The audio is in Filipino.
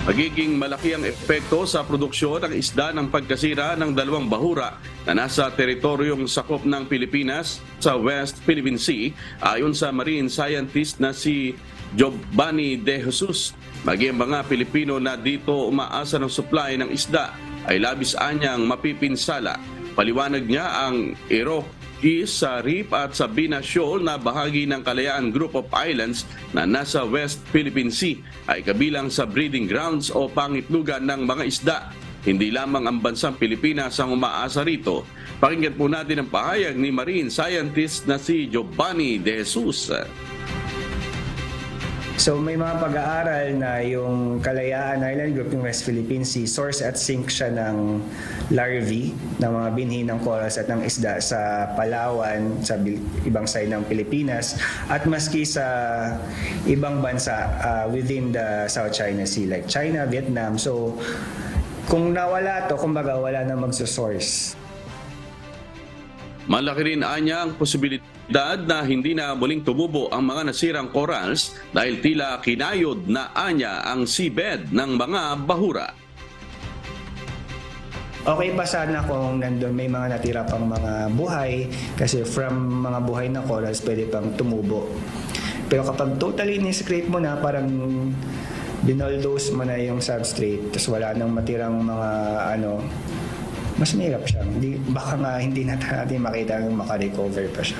Magiging malaki ang epekto sa produksyon ng isda ng pagkasira ng dalawang bahura na nasa teritoryong sakop ng Pilipinas sa West Philippine Sea ayon sa marine scientist na si Giovanni De Jesus. Maging mga Pilipino na dito umaasa ng supply ng isda ay labis anyang mapipinsala. Paliwanag niya ang Iroquois Reef at Sabina Shoal na bahagi ng Kalayaan Group of Islands na nasa West Philippine Sea ay kabilang sa breeding grounds o pangitlugan ng mga isda. Hindi lamang ang bansang Pilipinas ang umaasa rito. Pakinggan po natin ang pahayag ni marine scientist na si Giovanni De Jesus. So may mga pag-aaral na yung Kalayaan Island Group, yung West Philippine Sea, source at sink siya ng larvae, ng mga binhi ng corals at ng isda sa Palawan, sa ibang side ng Pilipinas, at maski sa ibang bansa within the South China Sea, like China, Vietnam. So kung nawala to, kumbaga wala na magsosource. Malaki rin anya ang posibilidad na hindi na muling tumubo ang mga nasirang corals dahil tila kinayod na anya ang seabed ng mga bahura. Okay pa sana kung nandun may mga natira pang mga buhay kasi from mga buhay na corals pwede pang tumubo. Pero kapag totally ni-scrape mo na, parang binulldoze mo na yung substrate, tapos wala nang matirang mga mas mahirap siya. Baka nga hindi natin makita yung makarecover pa siya.